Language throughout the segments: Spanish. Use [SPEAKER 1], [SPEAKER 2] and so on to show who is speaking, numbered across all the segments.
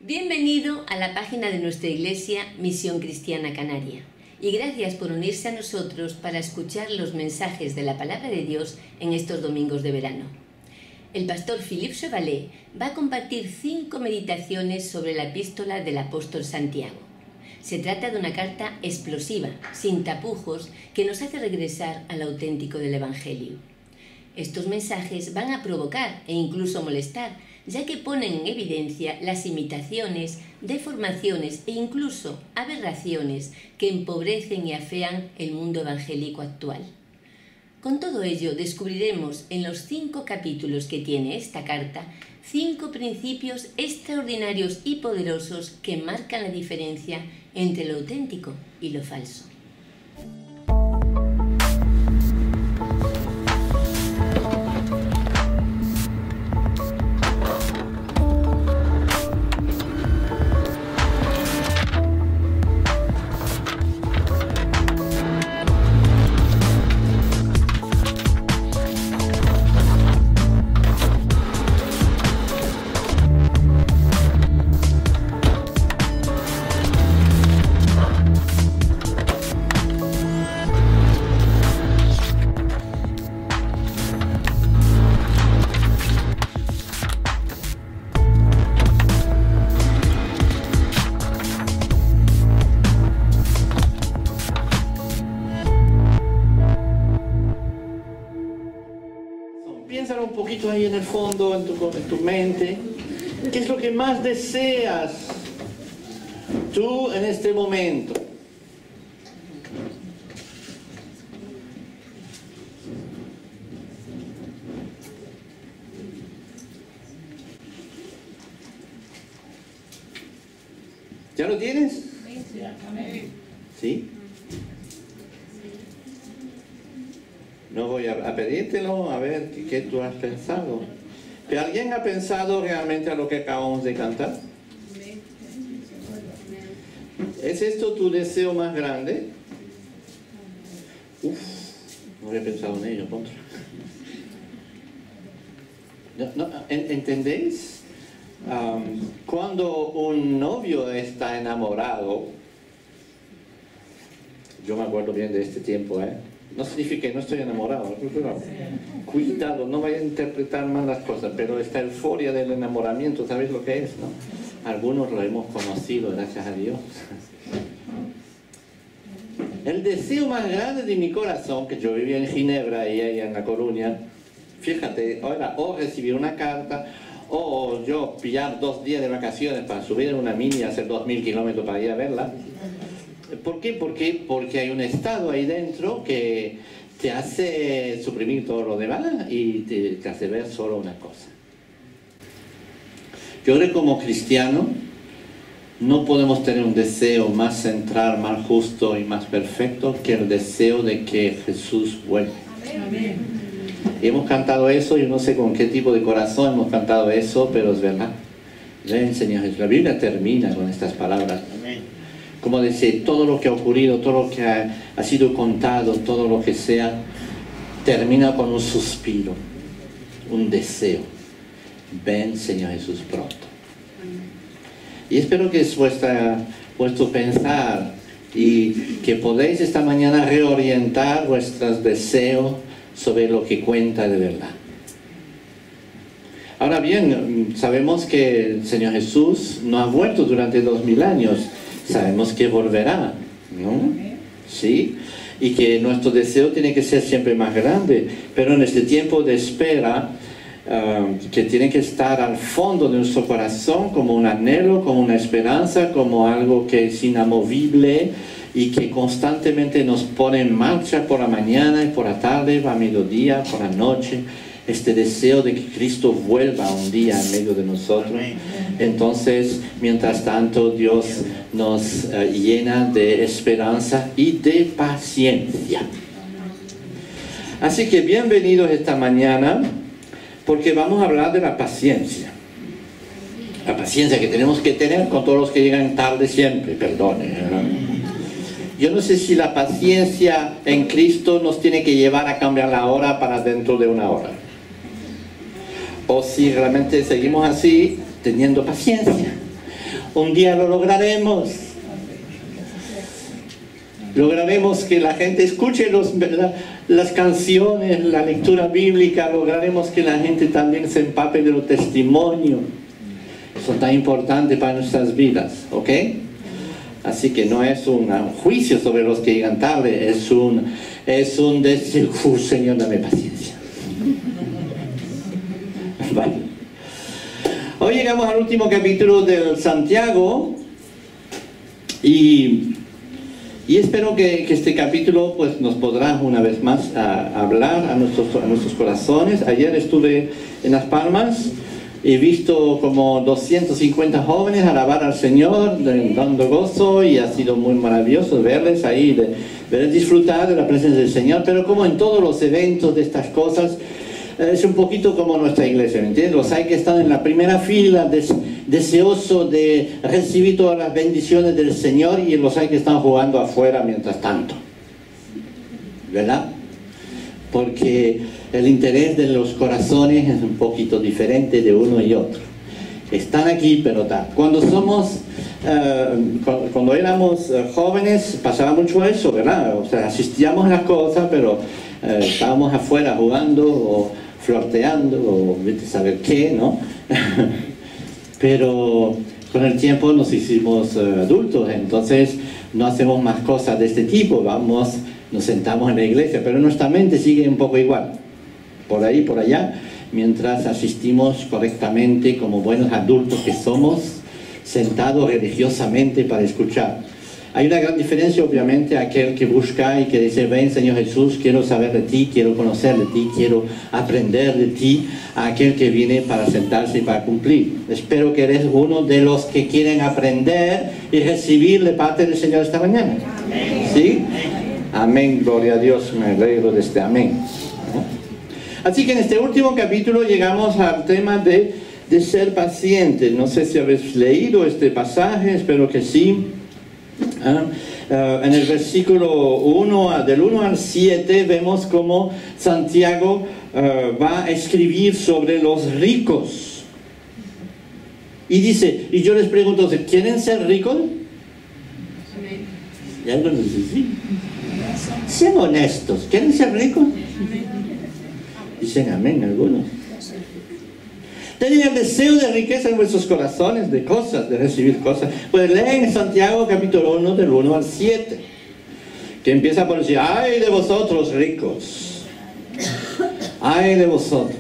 [SPEAKER 1] Bienvenido a la página de nuestra iglesia Misión Cristiana Canaria y gracias por unirse a nosotros para escuchar los mensajes de la Palabra de Dios en estos domingos de verano. El pastor Philippe Chevalet va a compartir 5 meditaciones sobre la epístola del apóstol Santiago. Se trata de una carta explosiva, sin tapujos, que nos hace regresar al auténtico del Evangelio. Estos mensajes van a provocar e incluso molestar, ya que ponen en evidencia las imitaciones, deformaciones e incluso aberraciones que empobrecen y afean el mundo evangélico actual. Con todo ello, descubriremos en los 5 capítulos que tiene esta carta 5 principios extraordinarios y poderosos que marcan la diferencia entre lo auténtico y lo falso.
[SPEAKER 2] Piénsalo un poquito ahí en el fondo, en tu mente. ¿Qué es lo que más deseas tú en este momento? ¿Ya lo tienes? ¿Sí? No voy a pedírtelo, a ver qué tú has pensado. ¿Pero alguien ha pensado realmente a lo que acabamos de cantar? ¿Es esto tu deseo más grande? Uf, no había pensado en ello, contra. ¿Entendéis? Cuando un novio está enamorado, yo me acuerdo bien de este tiempo, no significa que no estoy enamorado, cuidado, no vaya a interpretar mal las cosas, pero esta euforia del enamoramiento, ¿sabéis lo que es, no? Algunos lo hemos conocido, gracias a Dios. El deseo más grande de mi corazón, que yo vivía en Ginebra y ella en La Coruña, fíjate, era o recibir una carta, o yo pillar 2 días de vacaciones para subir en una mini y hacer 2000 kilómetros para ir a verla. ¿Por qué? Porque hay un estado ahí dentro que te hace suprimir todo lo demás y te hace ver solo una cosa. Yo creo que como cristiano no podemos tener un deseo más central, más justo y más perfecto que el deseo de que Jesús vuelva. Amén. Y hemos cantado eso, yo no sé con qué tipo de corazón hemos cantado eso, pero es verdad. Ven, Señor Jesús. La Biblia termina con estas palabras. Amén. Como decir, todo lo que ha ocurrido, todo lo que ha sido contado, todo lo que sea, termina con un suspiro, un deseo. Ven, Señor Jesús, pronto. Y espero que es vuestro pensar y que podéis esta mañana reorientar vuestros deseos sobre lo que cuenta de verdad. Ahora bien, sabemos que el Señor Jesús no ha vuelto durante 2000 años. Sabemos que volverá, ¿no? Sí, y que nuestro deseo tiene que ser siempre más grande, pero en este tiempo de espera, que tiene que estar al fondo de nuestro corazón como un anhelo, como una esperanza, como algo que es inamovible y que constantemente nos pone en marcha por la mañana y por la tarde, a mediodía, por la noche. Este deseo de que Cristo vuelva un día en medio de nosotros. Entonces, mientras tanto, Dios nos llena de esperanza y de paciencia. Así que bienvenidos esta mañana, porque vamos a hablar de la paciencia. La paciencia que tenemos que tener con todos los que llegan tarde siempre, perdone. Yo no sé si la paciencia en Cristo nos tiene que llevar a cambiar la hora para dentro de una hora. o si realmente seguimos así teniendo paciencia, un día lo lograremos. Lograremos que la gente escuche las canciones, la lectura bíblica, lograremos que la gente también se empape de los testimonios. Eso es tan importante para nuestras vidas, ¿ok? Así que no es un juicio sobre los que llegan tarde, es un decir, Señor, dame paciencia. Vale. Hoy llegamos al último capítulo del Santiago y espero que este capítulo pues, nos podrá una vez más hablar a nuestros corazones. Ayer estuve en Las Palmas. He visto como 250 jóvenes alabar al Señor, dando gozo, y ha sido muy maravilloso verles ahí, ver disfrutar de la presencia del Señor. Pero como en todos los eventos de estas cosas, es un poquito como nuestra iglesia, ¿me entiendes? Los hay que están en la primera fila, deseoso de recibir todas las bendiciones del Señor, y los hay que están jugando afuera mientras tanto, ¿verdad? Porque el interés de los corazones es un poquito diferente de uno y otro. Están aquí, pero tal. Cuando éramos jóvenes, pasaba mucho eso, ¿verdad? O sea, asistíamos a las cosas, pero estábamos afuera jugando o flirteando o vete a saber qué, ¿no? Pero con el tiempo nos hicimos adultos, entonces no hacemos más cosas de este tipo. Nos sentamos en la iglesia, pero nuestra mente sigue un poco igual, por ahí, por allá, mientras asistimos correctamente como buenos adultos que somos, sentados religiosamente para escuchar. Hay una gran diferencia, obviamente, aquel que busca y que dice, ven Señor Jesús, quiero saber de ti, quiero conocer de ti, quiero aprender de ti, a aquel que viene para sentarse y para cumplir. Espero que eres uno de los que quieren aprender y recibir de parte del Señor esta mañana. ¿Sí? Amén, gloria a Dios, me alegro de este amén. Así que en este último capítulo llegamos al tema de ser pacientes. No sé si habéis leído este pasaje, espero que sí. En el versículo 1, del 1 al 7, vemos cómo Santiago va a escribir sobre los ricos. Y dice, y yo les pregunto, ¿quieren ser ricos? Y algunos dicen, sí. Sean honestos, ¿quieren ser ricos? Dicen amén algunos. Tienen el deseo de riqueza en vuestros corazones, de cosas, de recibir cosas. Pues leen Santiago capítulo 1 del 1 al 7, que empieza por decir, ¡ay de vosotros ricos! ¡Ay de vosotros!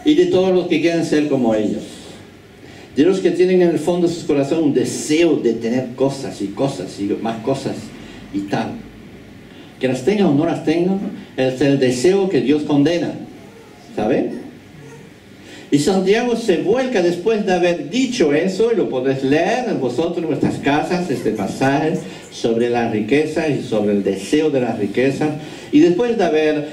[SPEAKER 2] Y de todos los que quieren ser como ellos. De los que tienen en el fondo de sus corazones un deseo de tener cosas y más cosas y tal. Que las tengan o no las tengan, es el deseo que Dios condena. ¿Sabe? Y Santiago se vuelca después de haber dicho eso, y lo podéis leer vosotros en vuestras casas, este pasaje sobre la riqueza y sobre el deseo de las riquezas. Y después de haber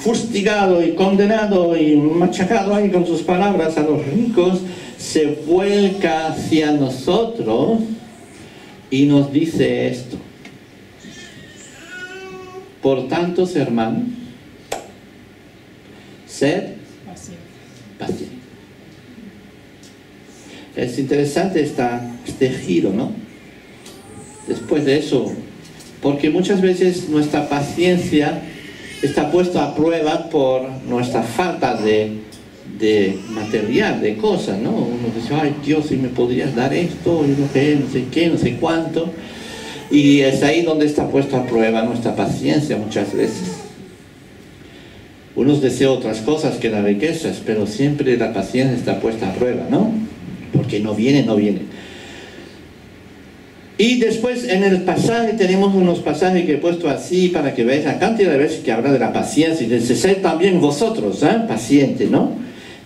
[SPEAKER 2] fustigado y condenado y machacado ahí con sus palabras a los ricos, se vuelca hacia nosotros y nos dice esto. Por tanto, hermanos, sed pacientes. Es interesante este giro, ¿no? Después de eso, porque muchas veces nuestra paciencia está puesta a prueba por nuestra falta de material, de cosas, ¿no? Uno dice, ay Dios, si me podrías dar esto, y no sé qué, no sé cuánto. Y es ahí donde está puesta a prueba nuestra paciencia muchas veces. Unos desean otras cosas que las riquezas, pero siempre la paciencia está puesta a prueba, ¿no? Porque no viene. Y después en el pasaje tenemos unos pasajes que he puesto así para que veáis la cantidad de veces que habla de la paciencia, y de ser también vosotros, pacientes, ¿no?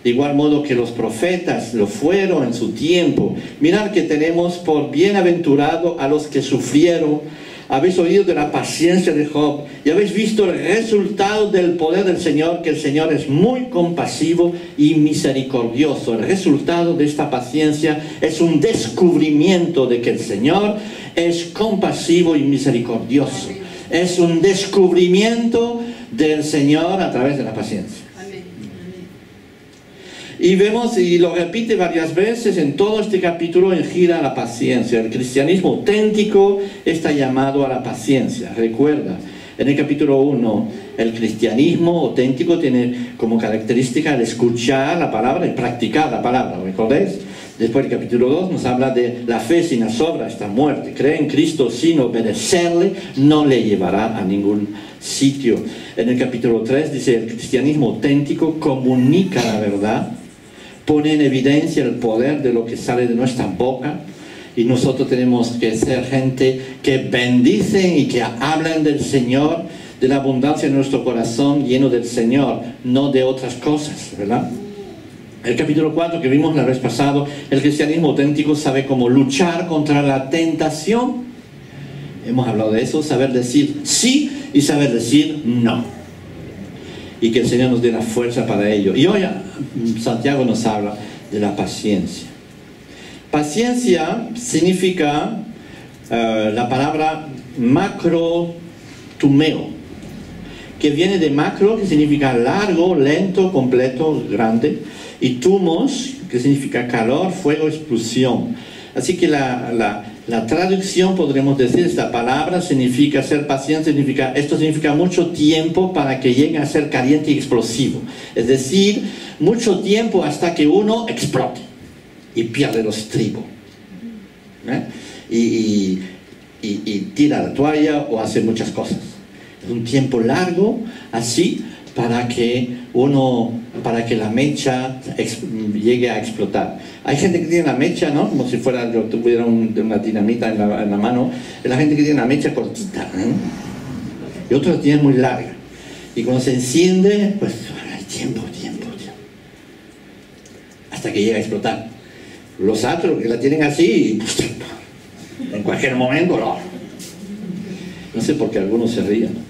[SPEAKER 2] De igual modo que los profetas lo fueron en su tiempo. Mirad que tenemos por bienaventurado a los que sufrieron. Habéis oído de la paciencia de Job y habéis visto el resultado del poder del Señor, que el Señor es muy compasivo y misericordioso. El resultado de esta paciencia es un descubrimiento de que el Señor es compasivo y misericordioso. Es un descubrimiento del Señor a través de la paciencia. Y vemos, y lo repite varias veces en todo este capítulo, gira a la paciencia. El cristianismo auténtico está llamado a la paciencia. Recuerda, en el capítulo 1, el cristianismo auténtico tiene como característica el escuchar la palabra y practicar la palabra, ¿recordáis? Después el capítulo 2 nos habla de la fe sin las obras, está muerte. Cree en Cristo sin obedecerle, no le llevará a ningún sitio. En el capítulo 3 dice, el cristianismo auténtico comunica la verdad, pone en evidencia el poder de lo que sale de nuestra boca, y nosotros tenemos que ser gente que bendicen y que hablan del Señor, de la abundancia de nuestro corazón lleno del Señor, no de otras cosas, ¿verdad? El capítulo 4 que vimos la vez pasada, el cristianismo auténtico sabe cómo luchar contra la tentación. Hemos hablado de eso, saber decir sí y saber decir no. Y que el Señor nos dé la fuerza para ello. Y hoy Santiago nos habla de la paciencia. Paciencia significa la palabra macrotumeo, que viene de macro, que significa largo, lento, completo, grande, y tumos, que significa calor, fuego, explosión. Así que la traducción, podremos decir, esta palabra significa ser paciente, esto significa mucho tiempo para que llegue a ser caliente y explosivo. Es decir, mucho tiempo hasta que uno explote y pierde los estribos. Y tira la toalla o hace muchas cosas. Es un tiempo largo, así, para que la mecha llegue a explotar. Hay gente que tiene la mecha, ¿no? Como si fuera, yo tuviera una dinamita en la mano. La gente que tiene la mecha cortita, y otros tienen muy larga. Y cuando se enciende, pues hay tiempo. Hasta que llega a explotar. Los otros que la tienen así, en cualquier momento, no. No sé por qué algunos se ríen.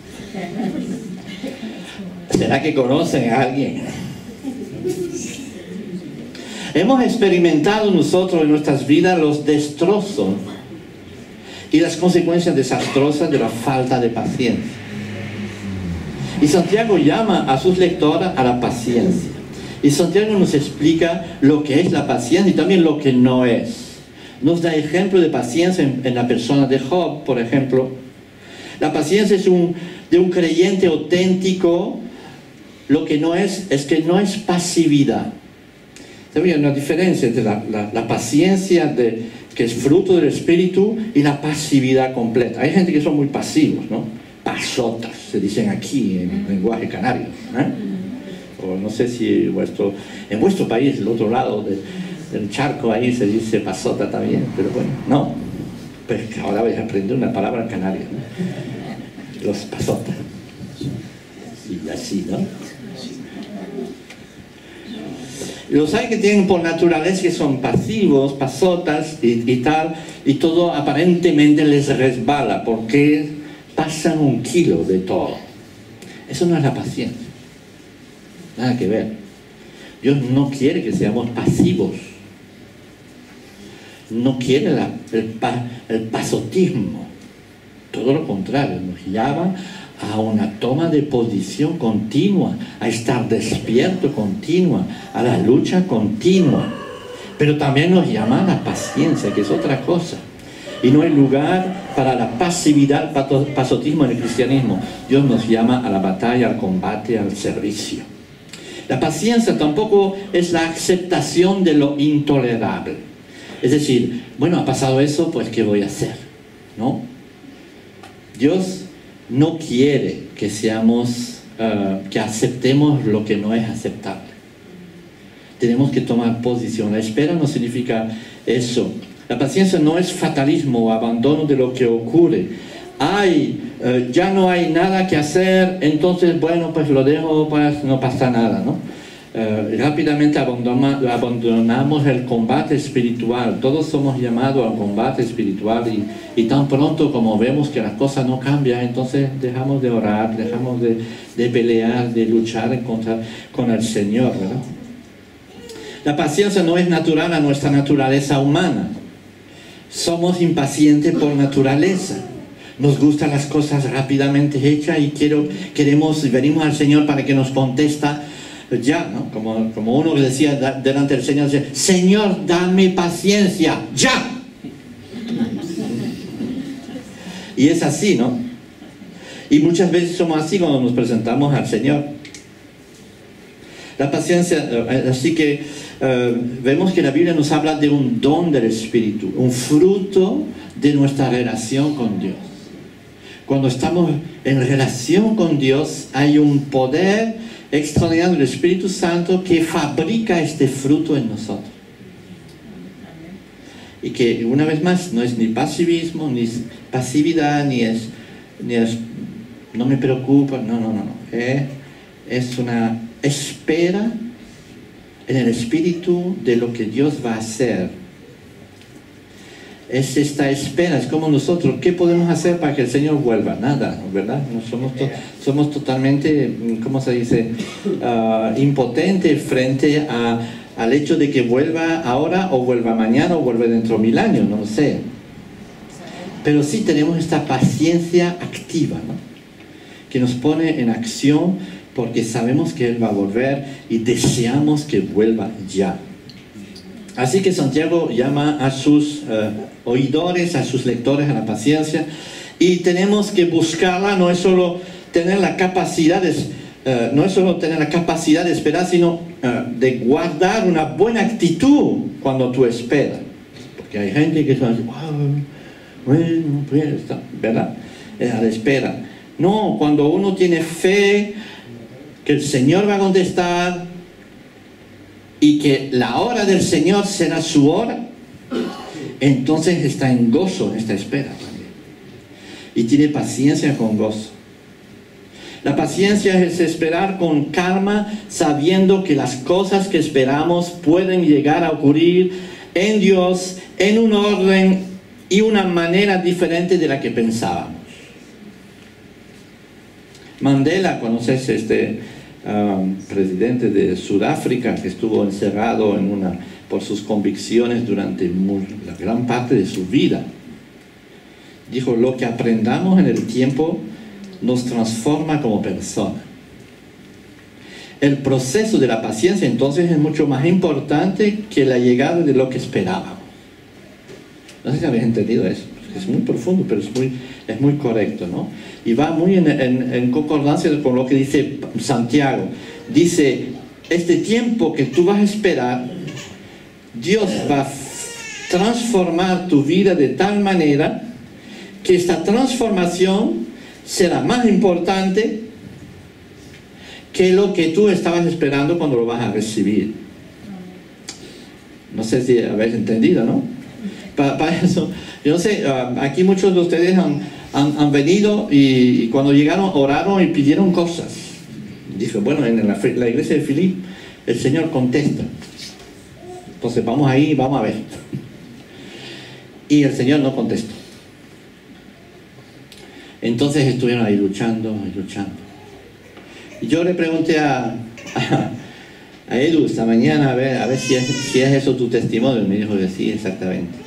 [SPEAKER 2] ¿Será que conocen a alguien? Hemos experimentado nosotros en nuestras vidas los destrozos y las consecuencias desastrosas de la falta de paciencia. Y Santiago llama a sus lectores a la paciencia. Y Santiago nos explica lo que es la paciencia y también lo que no es. Nos da ejemplo de paciencia en la persona de Job, por ejemplo. La paciencia es de un creyente auténtico. Lo que no es que no es pasividad. Hay una diferencia entre la paciencia que es fruto del Espíritu y la pasividad completa. Hay gente que son muy pasivos, ¿no? Pasotas, se dicen aquí en lenguaje canario, o no sé si en vuestro país, el otro lado del charco, ahí se dice pasota también, pero bueno, no. Pues ahora voy a aprender una palabra canaria, ¿no? Los pasotas. Y así, ¿no? Los hay que tienen por naturaleza que son pasivos, pasotas y tal, y todo aparentemente les resbala porque pasan 1 kilo de todo. Eso no es la paciencia. Nada que ver. Dios no quiere que seamos pasivos. No quiere el pasotismo. Todo lo contrario, nos llama a una toma de posición continua, a estar despierto continua, a la lucha continua. Pero también nos llama a la paciencia, que es otra cosa. Y no hay lugar para la pasividad, pasotismo en el cristianismo. Dios nos llama a la batalla, al combate, al servicio. La paciencia tampoco es la aceptación de lo intolerable. Es decir, bueno, ha pasado eso, pues ¿qué voy a hacer? ¿No? Dios no quiere que que aceptemos lo que no es aceptable. Tenemos que tomar posición. La espera no significa eso. La paciencia no es fatalismo o abandono de lo que ocurre. Ya no hay nada que hacer, entonces bueno, pues lo dejo, pues no pasa nada, ¿no? Rápidamente abandonamos el combate espiritual. Todos somos llamados al combate espiritual y tan pronto como vemos que las cosas no cambian, entonces dejamos de orar, dejamos de pelear, de luchar con el Señor, ¿verdad? La paciencia no es natural a nuestra naturaleza humana. Somos impacientes por naturaleza. Nos gustan las cosas rápidamente hechas y venimos al Señor para que nos contesta ya, ¿no? Como uno que decía delante del Señor, decía, Señor, dame paciencia, ya. Y es así, ¿no? Y muchas veces somos así cuando nos presentamos al Señor. La paciencia, así que vemos que la Biblia nos habla de un don del Espíritu, un fruto de nuestra relación con Dios. Cuando estamos en relación con Dios, hay un poder extraordinario del Espíritu Santo que fabrica este fruto en nosotros. Y que, una vez más, no es ni pasivismo, ni pasividad, ni es no me preocupa, no. Es una espera en el Espíritu de lo que Dios va a hacer. Es esta espera, es como nosotros, ¿qué podemos hacer para que el Señor vuelva? Nada, ¿verdad? No somos totalmente, ¿cómo se dice? Impotentes frente al hecho de que vuelva ahora, o vuelva mañana, o vuelva dentro de 1000 años, no lo sé. Pero sí tenemos esta paciencia activa, ¿no? Que nos pone en acción porque sabemos que Él va a volver y deseamos que vuelva ya. Así que Santiago llama a sus oidores, a sus lectores a la paciencia, y tenemos que buscarla. No es solo tener la capacidad de esperar, sino de guardar una buena actitud cuando tú esperas. Porque hay gente que dice, bueno, pues está, ¿verdad? A la espera. No, cuando uno tiene fe que el Señor va a contestar y que la hora del Señor será su hora, entonces está en gozo en esta espera también. Y tiene paciencia con gozo. La paciencia es esperar con calma, sabiendo que las cosas que esperamos pueden llegar a ocurrir en Dios, en un orden y una manera diferente de la que pensábamos. Mandela, conoces presidente de Sudáfrica, que estuvo encerrado por sus convicciones durante la gran parte de su vida. Dijo, lo que aprendamos en el tiempo nos transforma como persona. El proceso de la paciencia entonces es mucho más importante que la llegada de lo que esperábamos. No sé si habéis entendido eso. Es muy profundo, pero es muy correcto, ¿no? Y va muy en concordancia con lo que dice Santiago. Dice, este tiempo que tú vas a esperar, Dios va a transformar tu vida de tal manera que esta transformación será más importante que lo que tú estabas esperando cuando lo vas a recibir. No sé si habéis entendido, ¿no? Para eso, yo no sé, aquí muchos de ustedes han venido y cuando llegaron oraron y pidieron cosas. Dije, bueno, en la iglesia de Filip el Señor contesta. Entonces vamos ahí, vamos a ver. Y el Señor no contestó. Entonces estuvieron ahí luchando. Y yo le pregunté a Edu esta mañana a ver si es eso tu testimonio. Me dijo que sí, exactamente.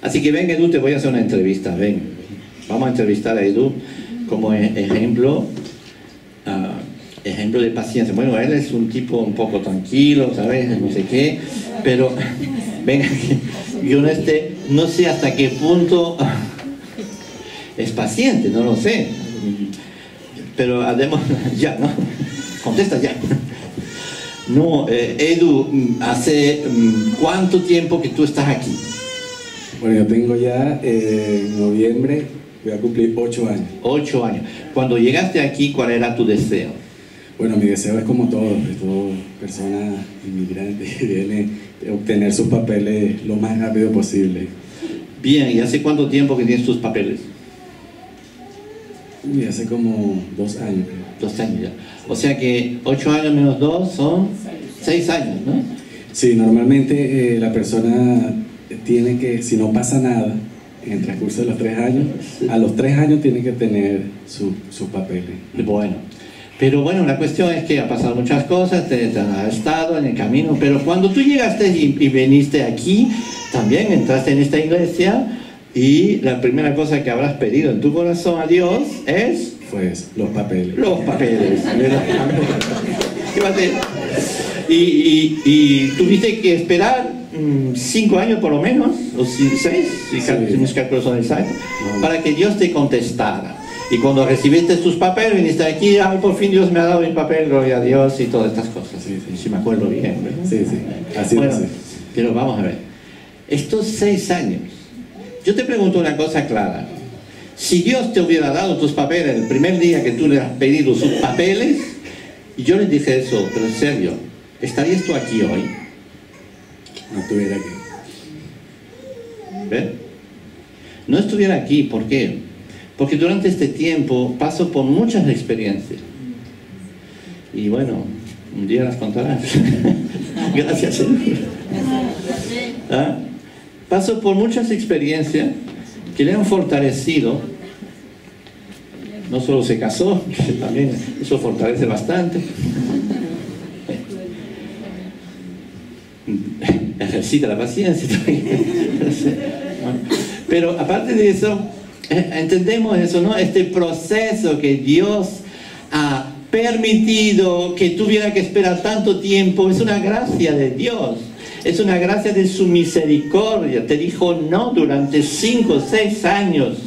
[SPEAKER 2] Así que ven, Edu, te voy a hacer una entrevista. Ven, vamos a entrevistar a Edu como ejemplo de paciencia. Bueno, él es un tipo un poco tranquilo, ¿sabes? No sé qué, pero ven aquí. Yo no sé hasta qué punto es paciente, no lo sé. Pero además, ya, ¿no? Contesta ya. No, Edu, ¿hace cuánto tiempo que tú estás aquí?
[SPEAKER 3] Bueno, yo tengo ya, en noviembre, voy a cumplir 8 años.
[SPEAKER 2] 8 años. Cuando llegaste aquí, ¿cuál era tu deseo?
[SPEAKER 3] Bueno, mi deseo es como toda persona inmigrante que viene a obtener sus papeles lo más rápido posible.
[SPEAKER 2] Bien, ¿y hace cuánto tiempo que tienes tus papeles?
[SPEAKER 3] Y hace como 2 años.
[SPEAKER 2] 2 años ya. O sea que 8 años menos 2 son 6 años, ¿no?
[SPEAKER 3] Sí, normalmente la persona tiene que, si no pasa nada en el transcurso de los 3 años, a los 3 años tiene que tener sus papeles.
[SPEAKER 2] Bueno, pero bueno, la cuestión es que ha pasado muchas cosas, te has estado en el camino, pero cuando tú llegaste y viniste aquí, también entraste en esta iglesia y la primera cosa que habrás pedido en tu corazón a Dios es...
[SPEAKER 3] Pues los papeles.
[SPEAKER 2] Los papeles, ¿verdad? ¿Qué va a hacer? Y tuviste que esperar 5 años por lo menos, o 6, si mis cálculos son exactos, para que Dios te contestara. Y cuando recibiste tus papeles, viniste aquí, ay, por fin Dios me ha dado mi papel, gloria a Dios, y todas estas cosas. Si me acuerdo bien, ¿verdad?
[SPEAKER 3] Sí, así
[SPEAKER 2] bueno,
[SPEAKER 3] es.
[SPEAKER 2] pero vamos a ver, estos 6 años, yo te pregunto una cosa clara. Si Dios te hubiera dado tus papeles el primer día que tú le has pedido sus papeles, y yo les dije eso, pero en serio, ¿estarías tú aquí hoy?
[SPEAKER 3] No estuviera aquí.
[SPEAKER 2] ¿Ves? No estuviera aquí, ¿por qué? Porque durante este tiempo paso por muchas experiencias. Y bueno, un día las contarás. Gracias, Señor. ¿Ah? Paso por muchas experiencias que le han fortalecido. No solo se casó, que también eso fortalece bastante. Ejercita la paciencia también. Pero aparte de eso, entendemos eso, ¿no? Este proceso que Dios ha permitido que tuviera que esperar tanto tiempo, es una gracia de Dios. Es una gracia de su misericordia. Te dijo no durante 5 o 6 años.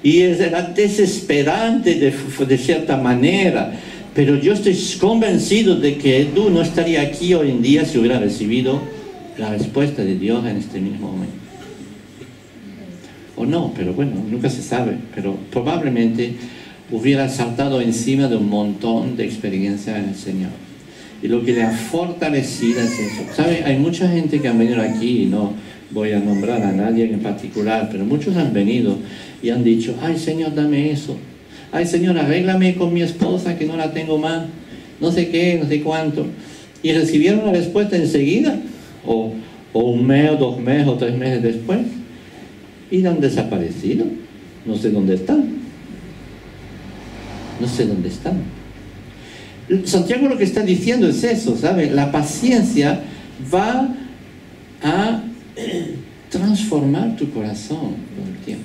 [SPEAKER 2] Y era desesperante de cierta manera. Pero yo estoy convencido de que Edu no estaría aquí hoy en día si hubiera recibido la respuesta de Dios en este mismo momento. O no, pero bueno, nunca se sabe. Pero probablemente hubiera saltado encima de un montón de experiencia en el Señor. Y lo que le ha fortalecido es eso. ¿Sabe? Hay mucha gente que ha venido aquí, y no voy a nombrar a nadie en particular, pero muchos han venido y han dicho, ay Señor, dame eso. Ay Señor, arréglame con mi esposa que no la tengo más. No sé qué, no sé cuánto. Y recibieron la respuesta enseguida. O 1 mes, o 2 meses, o 3 meses después. Y han desaparecido. No sé dónde están. No sé dónde están. Santiago lo que está diciendo es eso, ¿sabe? La paciencia va a transformar tu corazón con el tiempo.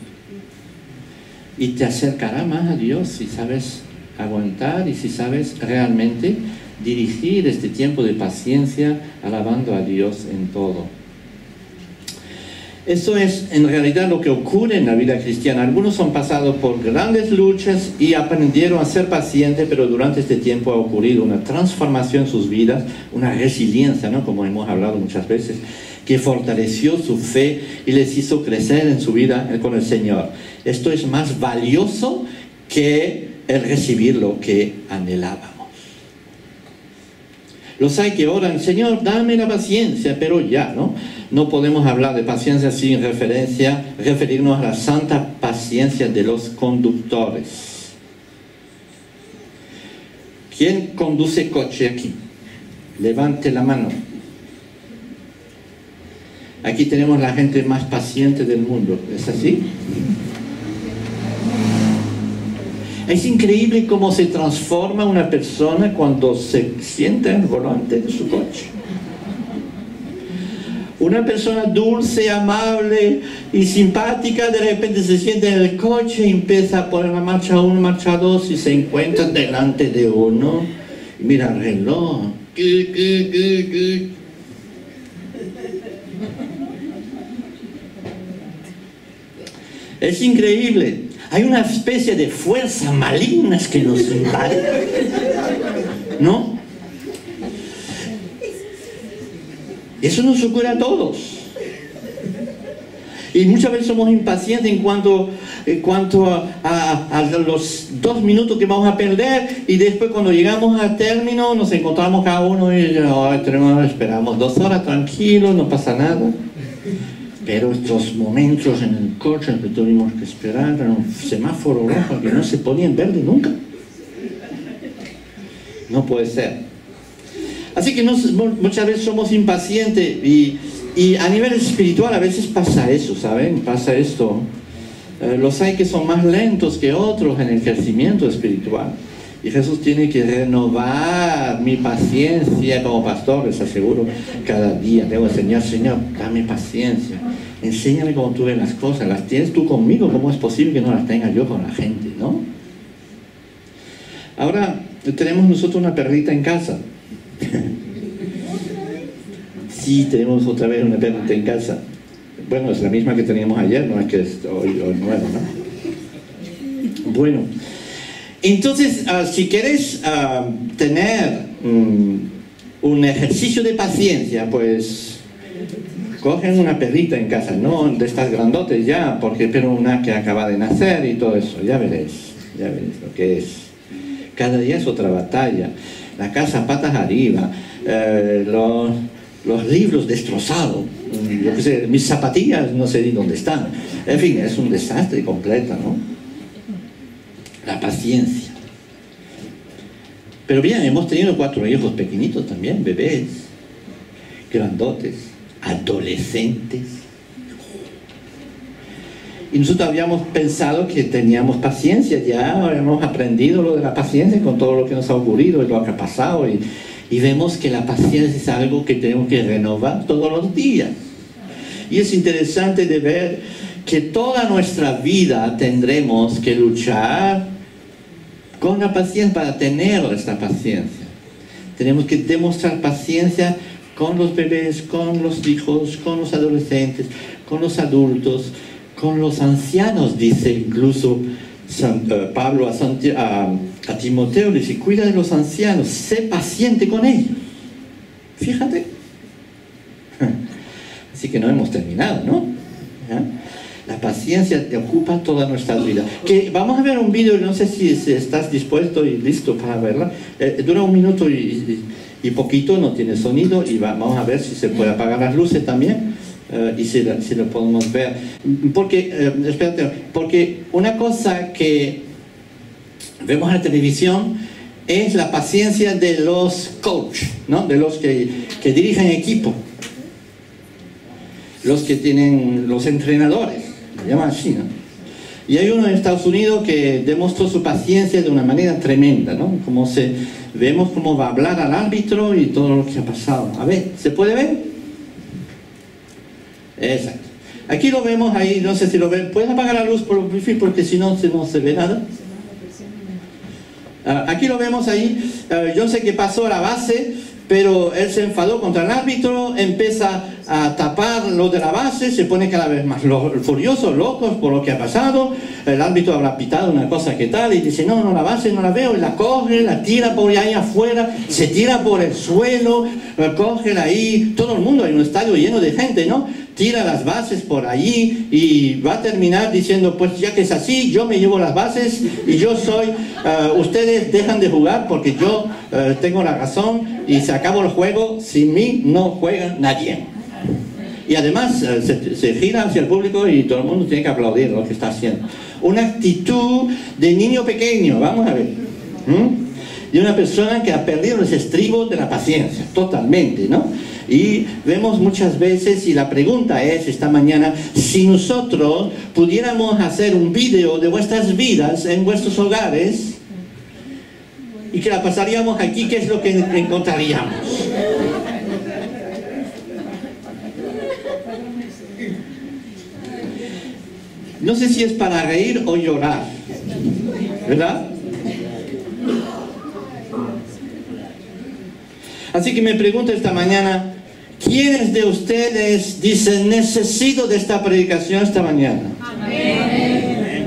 [SPEAKER 2] Y te acercará más a Dios si sabes aguantar y si sabes realmente dirigir este tiempo de paciencia alabando a Dios en todo. Eso es en realidad lo que ocurre en la vida cristiana. Algunos han pasado por grandes luchas y aprendieron a ser pacientes, pero durante este tiempo ha ocurrido una transformación en sus vidas, una resiliencia, ¿no? Como hemos hablado muchas veces, que fortaleció su fe y les hizo crecer en su vida con el Señor. Esto es más valioso que el recibir lo que anhelábamos. Los hay que oran, Señor, dame la paciencia, pero ya, ¿no? No podemos hablar de paciencia sin referirnos a la santa paciencia de los conductores. ¿Quién conduce coche aquí? Levante la mano. Aquí tenemos la gente más paciente del mundo, ¿es así? Es increíble cómo se transforma una persona cuando se sienta en el volante de su coche. Una persona dulce, amable y simpática de repente se sienta en el coche y empieza a poner la marcha 1, marcha 2 y se encuentra delante de uno. Y mira el reloj. Es increíble. Hay una especie de fuerzas malignas que nos invaden, ¿no? Eso nos ocurre a todos. Y muchas veces somos impacientes en cuanto a los 2 minutos que vamos a perder, y después cuando llegamos al término nos encontramos cada uno y esperamos 2 horas tranquilos, no pasa nada. Pero estos momentos en el coche que tuvimos que esperar, en un semáforo rojo que no se ponía en verde nunca. No puede ser. Así que muchas veces somos impacientes y a nivel espiritual a veces pasa eso, ¿saben? Pasa esto. Los hay que son más lentos que otros en el crecimiento espiritual. Y Jesús tiene que renovar mi paciencia como pastor, les aseguro, cada día. Debo enseñar, Señor, dame paciencia. Enséñame cómo tú ves las cosas. ¿Las tienes tú conmigo? ¿Cómo es posible que no las tenga yo con la gente, no? Ahora, tenemos nosotros una perrita en casa. Sí, tenemos otra vez una perrita en casa. Bueno, es la misma que teníamos ayer, no es que es hoy nueva, ¿no? Bueno, entonces, si quieres tener un ejercicio de paciencia, pues cogen una perrita en casa, no de estas grandotes ya, pero una que acaba de nacer y todo eso, ya veréis lo que es. Cada día es otra batalla, la casa patas arriba, los libros destrozados, yo qué sé, mis zapatillas no sé ni dónde están, en fin, es un desastre completo, ¿no? La paciencia. Pero bien, hemos tenido 4 hijos pequeñitos también, bebés, grandotes, adolescentes. Y nosotros habíamos pensado que teníamos paciencia, ya habíamos aprendido lo de la paciencia con todo lo que nos ha ocurrido y lo que ha pasado. Y vemos que la paciencia es algo que tenemos que renovar todos los días. Y es interesante de ver que toda nuestra vida tendremos que luchar con la paciencia para tener esta paciencia. Tenemos que demostrar paciencia con los bebés, con los hijos, con los adolescentes, con los adultos, con los ancianos, dice incluso Pablo a Timoteo, le dice, cuida de los ancianos, sé paciente con ellos. Fíjate. Así que no hemos terminado, ¿no? ¿Ya? La paciencia te ocupa toda nuestra vida. Que vamos a ver un vídeo, no sé si estás dispuesto y listo para verla. Dura 1 minuto y poquito, no tiene sonido, y vamos a ver si se puede apagar las luces también. Y si lo podemos ver, porque una cosa que vemos en la televisión es la paciencia de los coaches, ¿no? De los que dirigen equipo, los que tienen los entrenadores, se llama así, ¿no? Y hay uno en Estados Unidos que demostró su paciencia de una manera tremenda, ¿no? Vemos cómo va a hablar al árbitro y todo lo que ha pasado. A ver, ¿se puede ver? Exacto. Aquí lo vemos ahí, no sé si lo ven. ¿Puedes apagar la luz por wifi? Porque si no, no se ve nada. Aquí lo vemos ahí. Yo sé que pasó a la base, pero él se enfadó contra el árbitro, empieza a tapar lo de la base, se pone cada vez más furioso, loco por lo que ha pasado. El árbitro habrá pitado una cosa que tal, y dice, no, la base no la veo, y la coge, la tira por ahí afuera, se tira por el suelo, cógela ahí, todo el mundo, hay un estadio lleno de gente, ¿no? Tira las bases por allí y va a terminar diciendo, pues ya que es así, yo me llevo las bases y yo soy, ustedes dejan de jugar porque yo tengo la razón y se acabó el juego, sin mí no juega nadie. Y además se gira hacia el público y todo el mundo tiene que aplaudir lo que está haciendo. Una actitud de niño pequeño, vamos a ver. De una persona que ha perdido los estribos de la paciencia, totalmente, ¿no? Y vemos muchas veces, y la pregunta es esta mañana, si nosotros pudiéramos hacer un vídeo de vuestras vidas en vuestros hogares y que la pasaríamos aquí, ¿qué es lo que encontraríamos? No sé si es para reír o llorar, ¿verdad? Así que me pregunto esta mañana, ¿quiénes de ustedes dicen, necesito de esta predicación esta mañana? Amén.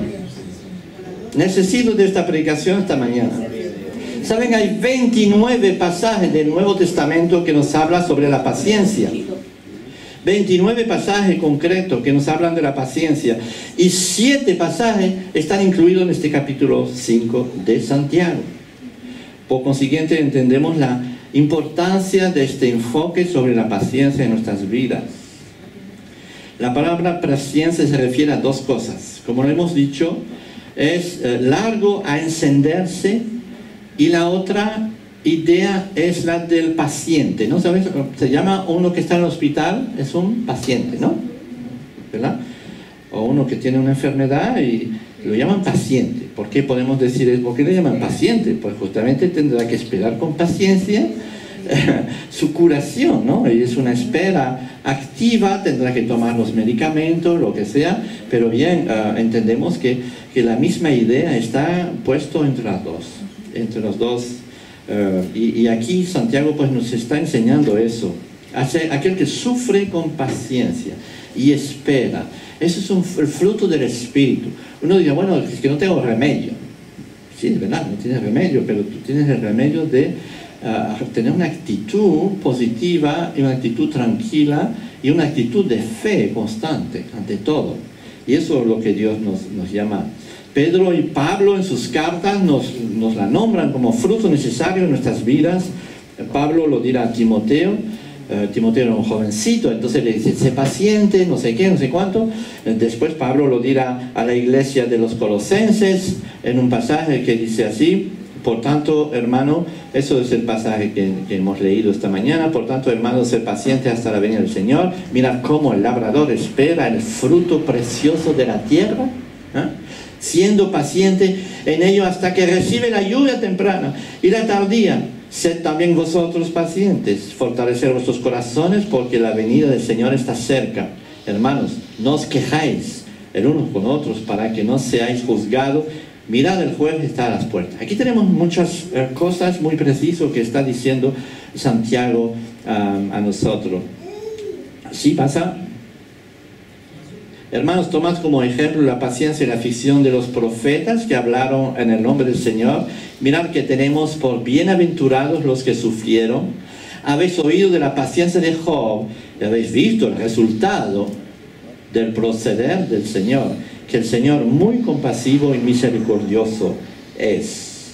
[SPEAKER 2] Necesito de esta predicación esta mañana. Saben, hay 29 pasajes del Nuevo Testamento que nos hablan sobre la paciencia. 29 pasajes concretos que nos hablan de la paciencia. Y 7 pasajes están incluidos en este capítulo 5 de Santiago. Por consiguiente, entendemos la importancia de este enfoque sobre la paciencia en nuestras vidas. La palabra paciencia se refiere a 2 cosas. Como lo hemos dicho, es largo a encenderse, y la otra idea es la del paciente, ¿no? ¿Sabes? Se llama uno que está en el hospital, es un paciente, ¿no? ¿Verdad? O uno que tiene una enfermedad y lo llaman paciente. ¿Por qué podemos decir eso? ¿Por qué le llaman paciente? Pues justamente tendrá que esperar con paciencia su curación, ¿no? Y es una espera activa, tendrá que tomar los medicamentos, lo que sea, pero bien, entendemos que la misma idea está puesto entre los dos Y aquí Santiago pues nos está enseñando eso. Aquel que sufre con paciencia y espera. Eso es el fruto del Espíritu. Uno dirá, bueno, es que no tengo remedio. Sí, es verdad, no tienes remedio, pero tú tienes el remedio de tener una actitud positiva y una actitud tranquila y una actitud de fe constante ante todo. Y eso es lo que Dios nos llama. Pedro y Pablo en sus cartas nos la nombran como fruto necesario en nuestras vidas. Pablo lo dirá a Timoteo. Timoteo era un jovencito, entonces le dice, sé paciente, no sé qué, no sé cuánto. Después Pablo lo dirá a la iglesia de los Colosenses en un pasaje que dice así: por tanto, hermano, eso es el pasaje que hemos leído esta mañana. Por tanto, hermano, ser paciente hasta la venida del Señor. Mira cómo el labrador espera el fruto precioso de la tierra, siendo paciente en ello hasta que recibe la lluvia temprana y la tardía. Sed también vosotros pacientes, fortalecer vuestros corazones, porque la venida del Señor está cerca. Hermanos, no os quejáis el unos con otros para que no seáis juzgados. Mirad, el juez está a las puertas. Aquí tenemos muchas cosas muy precisas que está diciendo Santiago a nosotros. ¿Sí pasa? Hermanos, tomad como ejemplo la paciencia y la aflicción de los profetas que hablaron en el nombre del Señor. Mirad que tenemos por bienaventurados los que sufrieron. Habéis oído de la paciencia de Job y habéis visto el resultado del proceder del Señor, que el Señor muy compasivo y misericordioso es.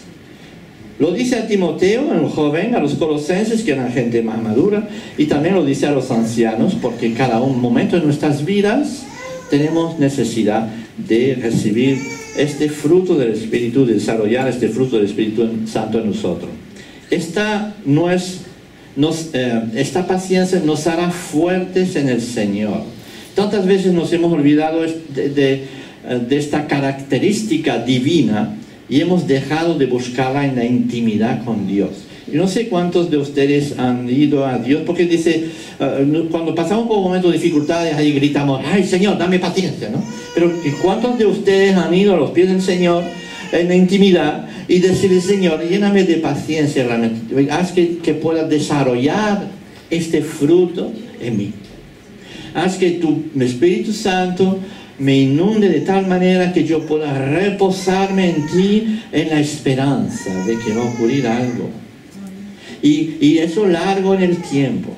[SPEAKER 2] Lo dice a Timoteo, el joven, a los colosenses, que eran gente más madura, y también lo dice a los ancianos, porque cada un momento de nuestras vidas tenemos necesidad de recibir este fruto del Espíritu, de desarrollar este fruto del Espíritu Santo en nosotros. Esta paciencia nos hará fuertes en el Señor. Tantas veces nos hemos olvidado de esta característica divina y hemos dejado de buscarla en la intimidad con Dios. Yo no sé cuántos de ustedes han ido a Dios, porque dice, cuando pasamos por momentos de dificultades, ahí gritamos, ¡ay, Señor, dame paciencia!, ¿no? Pero ¿cuántos de ustedes han ido a los pies del Señor en la intimidad y decirle, Señor, lléname de paciencia realmente, haz que pueda desarrollar este fruto en mí? Haz que tu Espíritu Santo me inunde de tal manera que yo pueda reposarme en ti en la esperanza de que va a ocurrir algo. Y eso largo en el tiempo.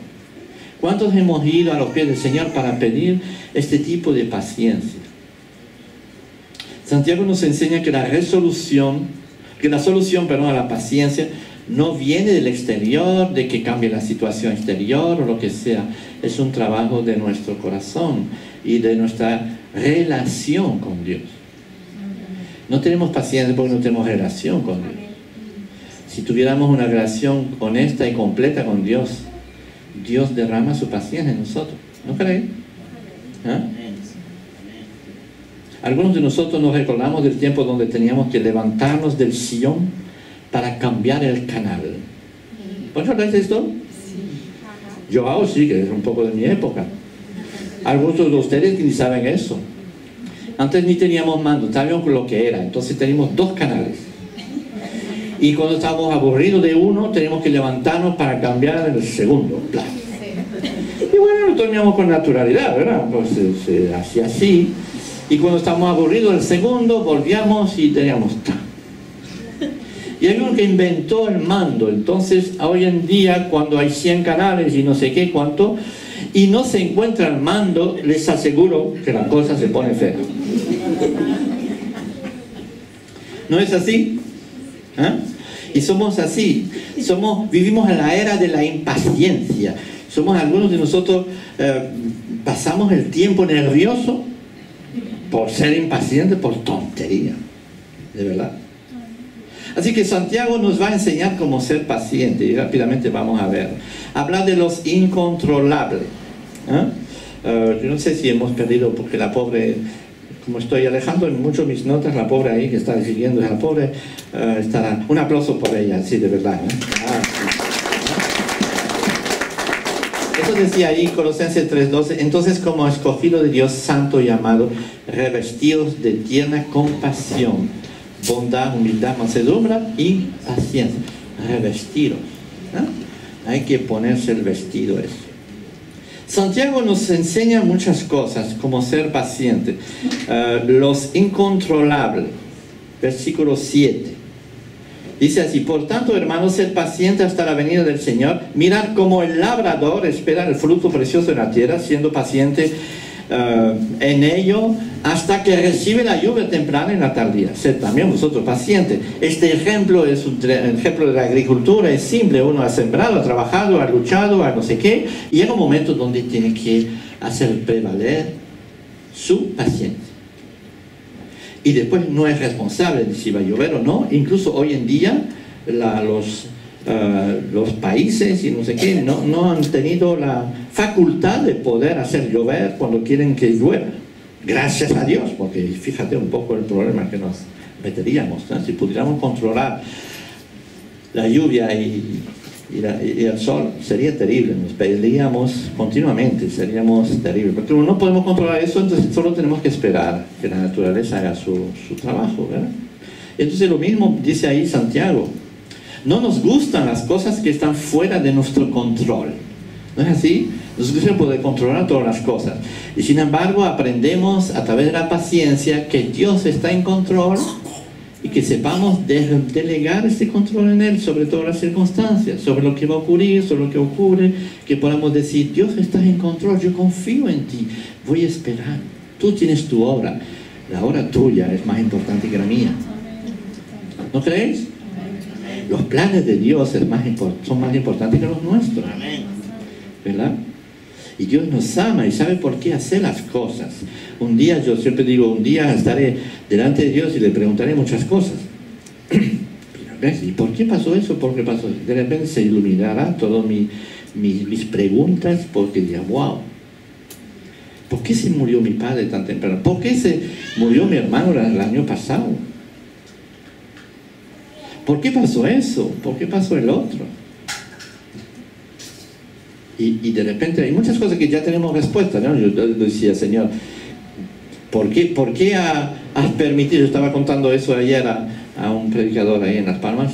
[SPEAKER 2] ¿Cuántos hemos ido a los pies del Señor para pedir este tipo de paciencia? Santiago nos enseña que la solución a la paciencia no viene del exterior, de que cambie la situación exterior o lo que sea. Es un trabajo de nuestro corazón y de nuestra relación con Dios. No tenemos paciencia porque no tenemos relación con Dios. Si tuviéramos una relación honesta y completa con Dios, Dios derrama su paciencia en nosotros. ¿No creen? Algunos de nosotros nos recordamos del tiempo donde teníamos que levantarnos del sillón para cambiar el canal. ¿Vos recordáis esto? Yo ahora sí, que es un poco de mi época. Algunos de ustedes ni saben eso. Antes ni teníamos mando, sabíamos lo que era. Entonces teníamos 2 canales. Y cuando estábamos aburridos de uno, teníamos que levantarnos para cambiar el segundo. Y bueno, lo teníamos con naturalidad, ¿verdad? Pues se hacía así. Y cuando estábamos aburridos del segundo, volvíamos y teníamos... Y hay uno que inventó el mando. Entonces, hoy en día, cuando hay 100 canales y no sé qué cuánto, y no se encuentra el mando, les aseguro que la cosa se pone fea. ¿No es así? Y somos así. Vivimos en la era de la impaciencia. Algunos de nosotros pasamos el tiempo nervioso por ser impacientes, por tontería. De verdad. Así que Santiago nos va a enseñar cómo ser paciente, y rápidamente vamos a ver. Habla de los incontrolables. Yo no sé si hemos perdido, porque la pobre, como estoy alejando en mucho mis notas, la pobre ahí que está siguiendo, la pobre estará. Un aplauso por ella, sí, de verdad. Eso decía ahí Colosenses 3:12. Entonces, como escogido de Dios santo y amado, revestidos de tierna compasión, bondad, humildad, mansedumbre y paciencia. revestiros, ¿no? Hay que ponerse el vestido eso. Santiago nos enseña muchas cosas, como ser paciente. Los incontrolables, versículo 7. Dice así: por tanto, hermanos, sed pacientes hasta la venida del Señor. Mirad cómo el labrador espera el fruto precioso de la tierra, siendo paciente en ello hasta que recibe la lluvia temprana y la tardía. Sed también vosotros pacientes. Este ejemplo es un ejemplo de la agricultura, es simple. Uno ha sembrado, ha trabajado, ha luchado, ha no sé qué, y llega un momento donde tiene que hacer prevaler su paciencia. Y después no es responsable de si va a llover o no. Incluso hoy en día los países y no sé qué no han tenido la facultad de poder hacer llover cuando quieren que llueva. Gracias a Dios, porque fíjate un poco el problema que nos meteríamos, ¿no? Si pudiéramos controlar la lluvia y el sol, sería terrible, nos pelearíamos continuamente, seríamos terribles, porque no podemos controlar eso, entonces solo tenemos que esperar que la naturaleza haga su trabajo, ¿verdad? Entonces lo mismo dice ahí Santiago: no nos gustan las cosas que están fuera de nuestro control, ¿no es así? Nos gusta poder controlar todas las cosas, y sin embargo aprendemos a través de la paciencia que Dios está en control, y que sepamos delegar este control en Él sobre todas las circunstancias, sobre lo que va a ocurrir, sobre lo que ocurre, que podamos decir: Dios está en control, yo confío en ti, voy a esperar, tú tienes tu obra, la obra tuya es más importante que la mía. ¿No creéis? Los planes de Dios son más importantes que los nuestros, ¿verdad? Y Dios nos ama y sabe por qué hacer las cosas. Un día, yo siempre digo, un día estaré delante de Dios y le preguntaré muchas cosas. ¿Y por qué pasó eso? ¿Por qué pasó eso? De repente se iluminará todas mis preguntas, porque dirá: wow, ¿por qué se murió mi padre tan temprano? ¿Por qué se murió mi hermano el año pasado? ¿Por qué pasó eso? ¿Por qué pasó el otro? Y de repente hay muchas cosas que ya tenemos respuesta, ¿no? Yo decía: Señor, ¿por qué has permitido? Yo estaba contando eso ayer a un predicador ahí en Las Palmas.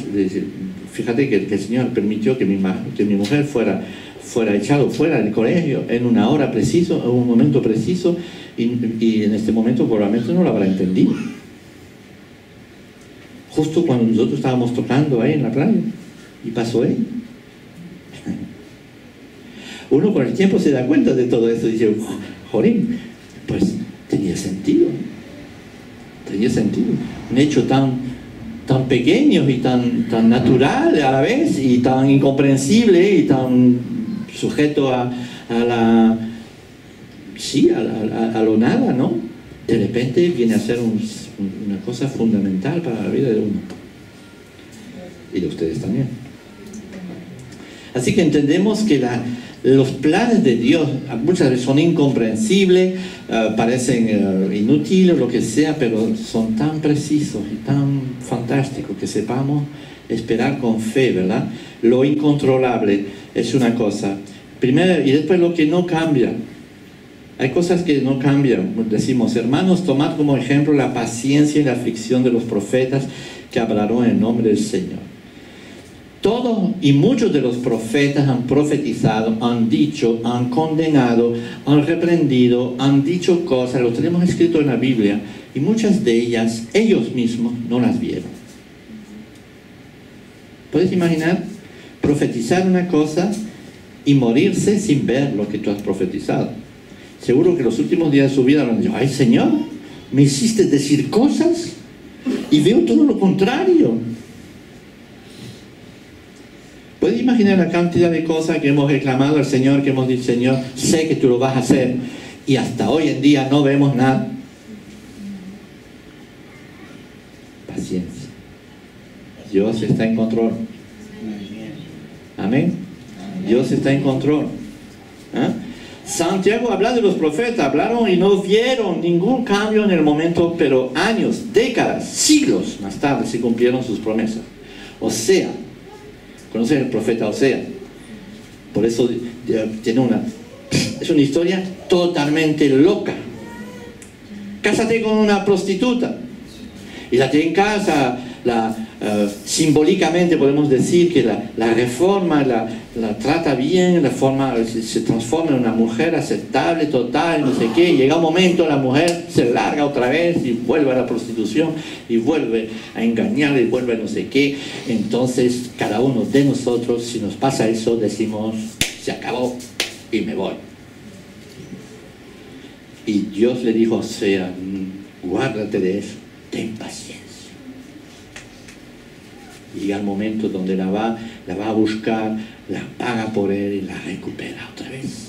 [SPEAKER 2] Fíjate que el Señor permitió que mi mujer fuera echado fuera del colegio en una hora precisa, en un momento preciso, y en este momento probablemente no lo habrá entendido. Justo cuando nosotros estábamos tocando ahí en la playa, y pasó él. Uno con el tiempo se da cuenta de todo eso y dice: jorín, pues tenía sentido. Tenía sentido. Un hecho tan pequeño y tan natural a la vez, y tan incomprensible y tan sujeto a lo nada, ¿no? De repente viene a ser una cosa fundamental para la vida de uno. Y de ustedes también. Así que entendemos que los planes de Dios muchas veces son incomprensibles, parecen inútiles, lo que sea, pero son tan precisos y tan fantásticos que sepamos esperar con fe, ¿verdad? Lo incontrolable es una cosa. Primero, y después lo que no cambia. Hay cosas que no cambian. Decimos: hermanos, tomad como ejemplo la paciencia y la aflicción de los profetas que hablaron en nombre del Señor. Todos y muchos de los profetas han profetizado, han dicho, han condenado, han reprendido, han dicho cosas, lo tenemos escrito en la Biblia, y muchas de ellas ellos mismos no las vieron. ¿Puedes imaginar profetizar una cosa y morirse sin ver lo que tú has profetizado? Seguro que los últimos días de su vida han dicho: ay, Señor, me hiciste decir cosas y veo todo lo contrario. ¿Puedes imaginar la cantidad de cosas que hemos reclamado al Señor, que hemos dicho: Señor, sé que tú lo vas a hacer, y hasta hoy en día no vemos nada? Paciencia. Dios está en control. Amén. Dios está en control. ¿Ah? Santiago habla de los profetas, hablaron y no vieron ningún cambio en el momento, pero años, décadas, siglos más tarde se cumplieron sus promesas. Osea, ¿conocen el profeta Osea? Por eso es una historia totalmente loca. Cásate con una prostituta y la tiene en casa, simbólicamente podemos decir que la reforma la trata bien, la forma se transforma en una mujer aceptable, total, no sé qué. Llega un momento, la mujer se larga otra vez y vuelve a la prostitución y vuelve a engañar y vuelve a no sé qué. Entonces cada uno de nosotros, si nos pasa eso, decimos, se acabó y me voy. Y Dios le dijo a Osea, guárdate de eso, ten paciencia. Llega el momento donde la va a buscar, la paga por él y la recupera otra vez.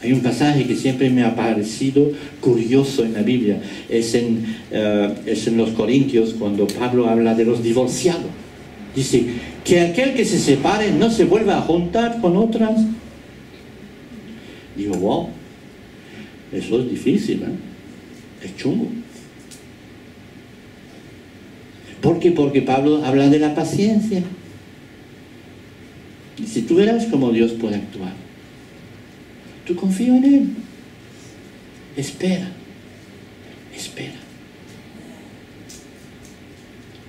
[SPEAKER 2] Hay un pasaje que siempre me ha parecido curioso en la Biblia, es en los Corintios, cuando Pablo habla de los divorciados. Dice, que aquel que se separe no se vuelva a juntar con otras. Digo, wow, eso es difícil, es chungo. ¿Por qué? Porque Pablo habla de la paciencia. Y si tú verás cómo Dios puede actuar, tú confío en Él. Espera, espera.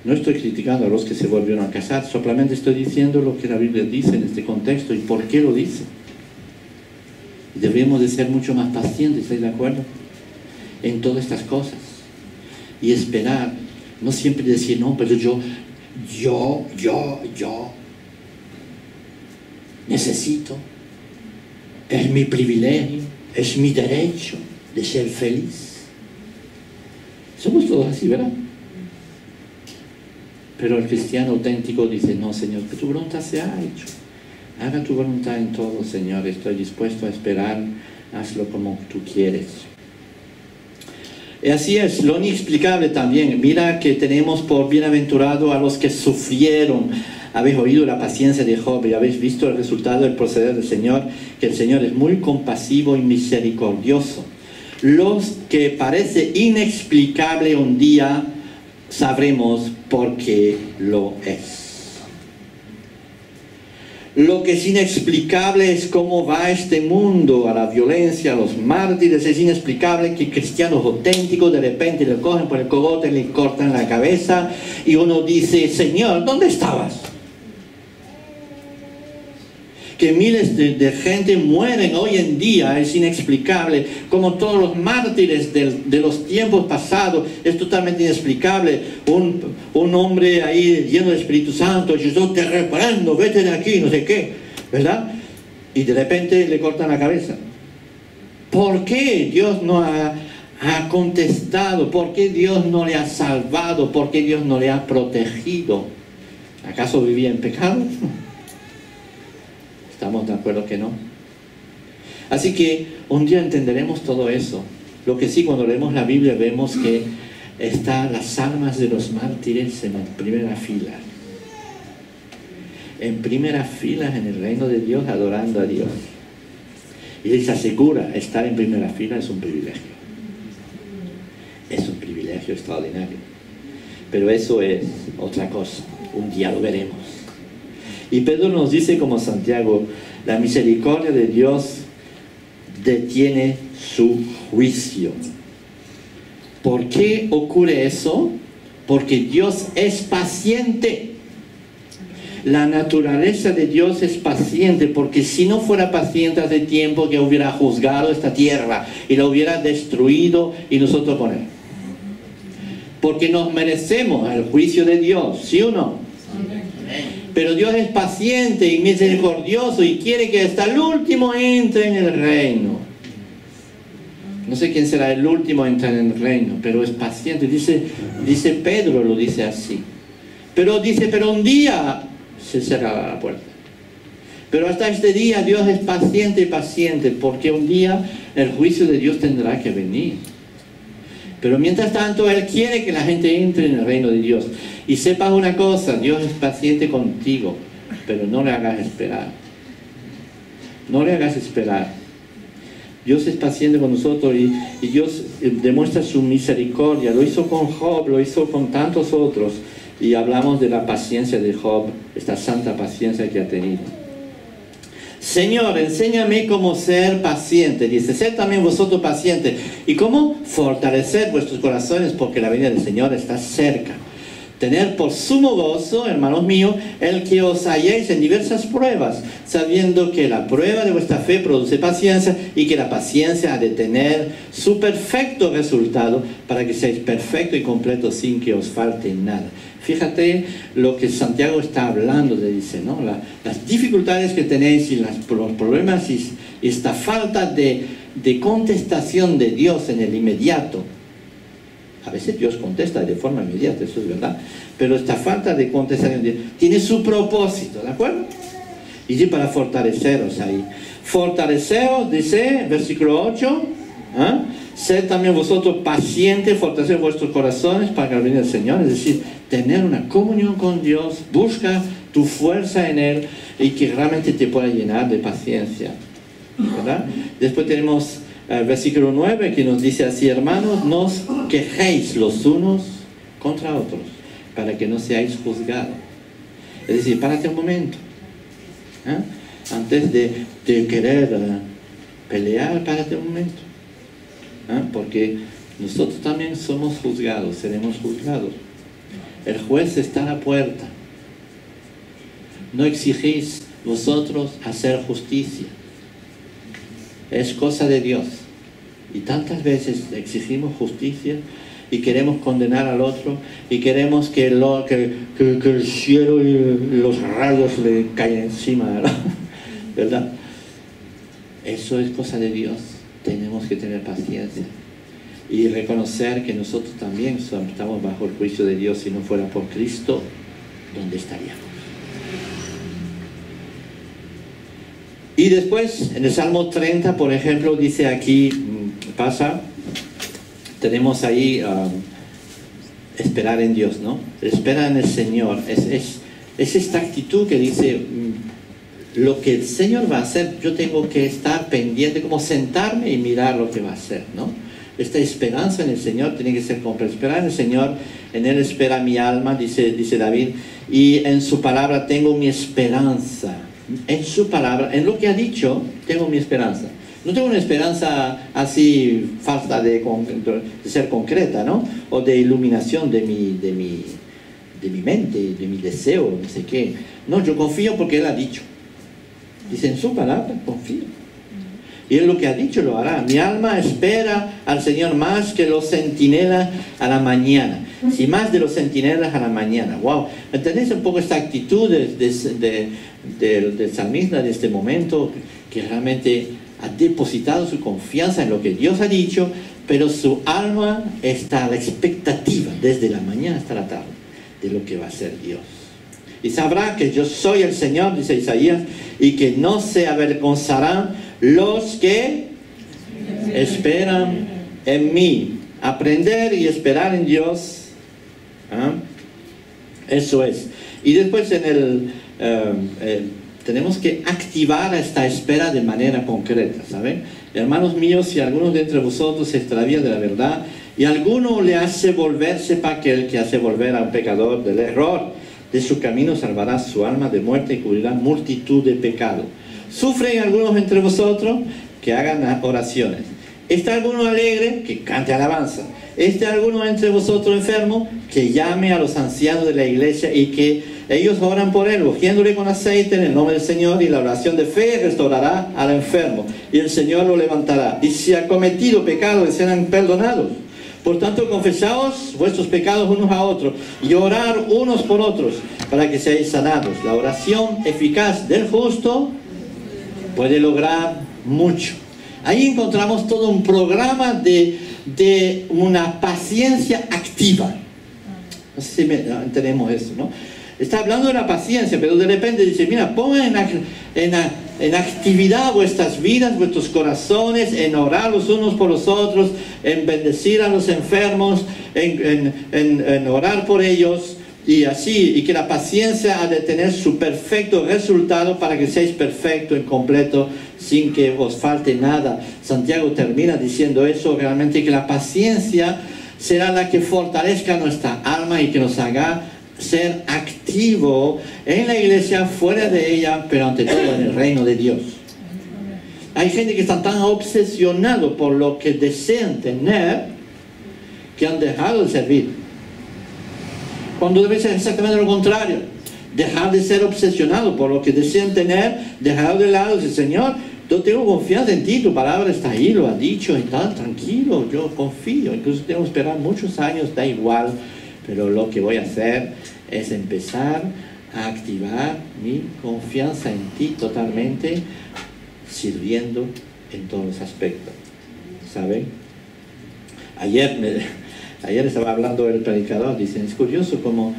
[SPEAKER 2] No estoy criticando a los que se volvieron a casar, solamente estoy diciendo lo que la Biblia dice en este contexto y por qué lo dice. Y debemos de ser mucho más pacientes, ¿estáis de acuerdo? En todas estas cosas. Y esperar. No siempre decir, no, pero yo necesito, es mi privilegio, es mi derecho de ser feliz. Somos todos así, ¿verdad? Pero el cristiano auténtico dice, no, Señor, que tu voluntad se ha hecho. Haga tu voluntad en todo, Señor, estoy dispuesto a esperar, hazlo como tú quieres. Y así es, lo inexplicable también. Mira que tenemos por bienaventurado a los que sufrieron. Habéis oído la paciencia de Job y habéis visto el resultado del proceder del Señor, que el Señor es muy compasivo y misericordioso. Los que parece inexplicable un día sabremos por qué lo es. Lo que es inexplicable es cómo va este mundo a la violencia, a los mártires. Es inexplicable que cristianos auténticos de repente le cogen por el cogote, le cortan la cabeza y uno dice, Señor, ¿dónde estabas? Que miles de gente mueren hoy en día, es inexplicable. Como todos los mártires de los tiempos pasados, es totalmente inexplicable. Un hombre ahí lleno del Espíritu Santo, yo te reprendo, vete de aquí, no sé qué, ¿verdad? Y de repente le cortan la cabeza. ¿Por qué Dios no ha contestado? ¿Por qué Dios no le ha salvado? ¿Por qué Dios no le ha protegido? ¿Acaso vivía en pecado? ¿Estamos de acuerdo que no? Así que un día entenderemos todo eso. Lo que sí, cuando leemos la Biblia vemos que están las almas de los mártires en la primera fila. En primera fila en el reino de Dios, adorando a Dios. Y les asegura, estar en primera fila es un privilegio. Es un privilegio extraordinario. Pero eso es otra cosa. Un día lo veremos. Y Pedro nos dice como Santiago, la misericordia de Dios detiene su juicio. ¿Por qué ocurre eso? Porque Dios es paciente. La naturaleza de Dios es paciente, porque si no fuera paciente hace tiempo que hubiera juzgado esta tierra y la hubiera destruido y nosotros con él. Porque nos merecemos el juicio de Dios, ¿sí o no? Pero Dios es paciente y misericordioso y quiere que hasta el último entre en el reino. No sé quién será el último a entrar en el reino, pero es paciente. Dice Pedro, lo dice así. Pero dice, pero un día se cerrará la puerta. Pero hasta este día Dios es paciente y paciente, porque un día el juicio de Dios tendrá que venir. Pero mientras tanto, Él quiere que la gente entre en el reino de Dios. Y sepas una cosa, Dios es paciente contigo, pero no le hagas esperar. No le hagas esperar. Dios es paciente con nosotros y Dios demuestra su misericordia. Lo hizo con Job, lo hizo con tantos otros. Y hablamos de la paciencia de Job, esta santa paciencia que ha tenido. Señor, enséñame cómo ser paciente. Dice, sed también vosotros pacientes. ¿Y cómo? Fortalecer vuestros corazones, porque la venida del Señor está cerca. Tener por sumo gozo, hermanos míos, el que os halléis en diversas pruebas, sabiendo que la prueba de vuestra fe produce paciencia y que la paciencia ha de tener su perfecto resultado para que seáis perfectos y completos sin que os falte nada. Fíjate lo que Santiago está hablando, le dice, ¿no? Las dificultades que tenéis y los problemas y esta falta de contestación de Dios en el inmediato. A veces Dios contesta de forma inmediata, eso es verdad, pero esta falta de contestación de Dios tiene su propósito, ¿de acuerdo? Y dice para fortaleceros ahí. Fortaleceos, dice, versículo 8, ¿eh? Sed también vosotros pacientes, fortalecer vuestros corazones para que al venir el Señor, es decir, tener una comunión con Dios, busca tu fuerza en Él y que realmente te pueda llenar de paciencia, ¿verdad? Después tenemos el versículo 9 que nos dice así: hermanos, no os quejéis los unos contra otros para que no seáis juzgados. Es decir, párate un momento, ¿eh? Antes de querer pelear, párate un momento, ¿eh? Porque nosotros también somos juzgados, seremos juzgados. El juez está a la puerta. No exigís vosotros hacer justicia, es cosa de Dios. Y tantas veces exigimos justicia y queremos condenar al otro y queremos que el cielo y los rayos le caigan encima, ¿verdad? Eso es cosa de Dios. Tenemos que tener paciencia y reconocer que nosotros también estamos bajo el juicio de Dios. Si no fuera por Cristo, ¿dónde estaríamos? Y después, en el Salmo 30, por ejemplo, dice aquí, tenemos ahí esperar en Dios, ¿no? Espera en el Señor. Es esta actitud que dice, lo que el Señor va a hacer, yo tengo que estar pendiente, como sentarme y mirar lo que va a hacer, ¿no? Esta esperanza en el Señor tiene que ser como esperar en el Señor, en Él espera mi alma, dice David, y en su palabra tengo mi esperanza. En su palabra, en lo que ha dicho, tengo mi esperanza. No tengo una esperanza así falta de ser concreta, ¿no? O de iluminación de mi mente, de mi deseo, no sé qué. No, yo confío porque Él ha dicho. Dice, en su palabra, confío. Y Él lo que ha dicho lo hará. Mi alma espera al Señor más que los centinelas a la mañana. Si más de los centinelas a la mañana. Wow. ¿Entendéis un poco esta actitud del salmista de este momento? Que realmente ha depositado su confianza en lo que Dios ha dicho, pero su alma está a la expectativa desde la mañana hasta la tarde de lo que va a hacer Dios. Y sabrá que yo soy el Señor, dice Isaías, y que no se avergonzarán los que esperan en mí. Aprender y esperar en Dios, eso es. Y después tenemos que activar esta espera de manera concreta, ¿saben? Hermanos míos, si alguno de entre vosotros se extravía de la verdad y alguno le hace volver, sepa que el que hace volver a un pecador del error de su camino salvará su alma de muerte y cubrirá multitud de pecados. ¿Sufren algunos entre vosotros? Que hagan oraciones. ¿Está alguno alegre? Que cante alabanza. ¿Está alguno entre vosotros enfermo? Que llame a los ancianos de la iglesia y que ellos oran por él, ungiéndole con aceite en el nombre del Señor, y la oración de fe restaurará al enfermo y el Señor lo levantará. Y si ha cometido pecados, serán perdonados. Por tanto, confesaos vuestros pecados unos a otros y orar unos por otros para que seáis sanados. La oración eficaz del justo puede lograr mucho. Ahí encontramos todo un programa de una paciencia activa. No sé si entendemos eso, ¿no? Está hablando de la paciencia, pero de repente dice, mira, pongan en actividad vuestras vidas, vuestros corazones, en orar los unos por los otros, en bendecir a los enfermos, en orar por ellos, y así, y que la paciencia ha de tener su perfecto resultado para que seáis perfectos y completos sin que os falte nada. Santiago termina diciendo eso, realmente, que la paciencia será la que fortalezca nuestra alma y que nos haga ser activo en la iglesia, fuera de ella, pero ante todo en el reino de Dios. Hay gente que está tan obsesionado por lo que desean tener que han dejado de servir. cuando debe ser exactamente lo contrario. Dejar de ser obsesionado por lo que desean tener, dejar de lado y decir, Señor, yo tengo confianza en ti, tu palabra está ahí, lo has dicho y tal, tranquilo, yo confío. Incluso tengo que esperar muchos años, da igual, pero lo que voy a hacer es empezar a activar mi confianza en ti totalmente, sirviendo en todos los aspectos. ¿Saben? Ayer estaba hablando el predicador, dicen, es curioso como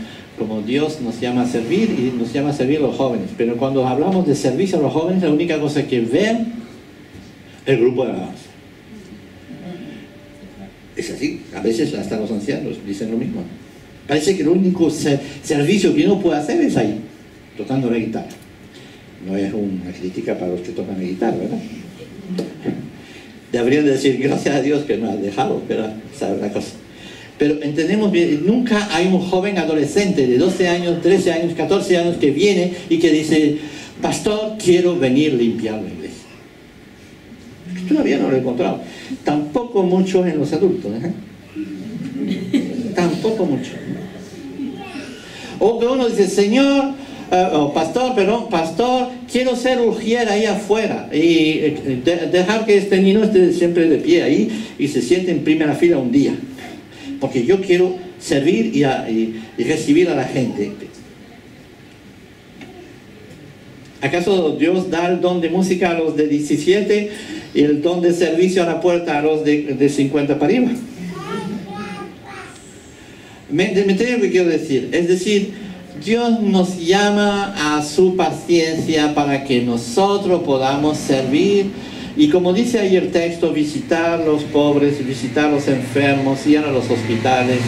[SPEAKER 2] Dios nos llama a servir y nos llama a servir a los jóvenes, pero cuando hablamos de servicio a los jóvenes, la única cosa que ven es el grupo de alabanza. Es así, a veces hasta los ancianos dicen lo mismo. Parece que el único servicio que uno puede hacer es ahí, tocando la guitarra. No es una crítica para los que tocan la guitarra, ¿verdad? Deberían decir, gracias a Dios que me has dejado, pero sabe la cosa. Pero entendemos bien, nunca hay un joven adolescente de 12 años, 13 años, 14 años que viene y que dice, pastor, quiero venir a limpiar la iglesia. Todavía no lo he encontrado. Tampoco mucho en los adultos, ¿eh? Tampoco mucho. O que uno dice, Señor, pastor, quiero ser ujier ahí afuera y dejar que este niño esté siempre de pie ahí y se siente en primera fila un día. Porque yo quiero servir y recibir a la gente. ¿Acaso Dios da el don de música a los de 17 y el don de servicio a la puerta a los de 50 para arriba? ¿Me entienden lo que quiero decir? Es decir, Dios nos llama a su paciencia para que nosotros podamos servir. Y como dice ahí el texto, visitar a los pobres, visitar a los enfermos, ir a los hospitales,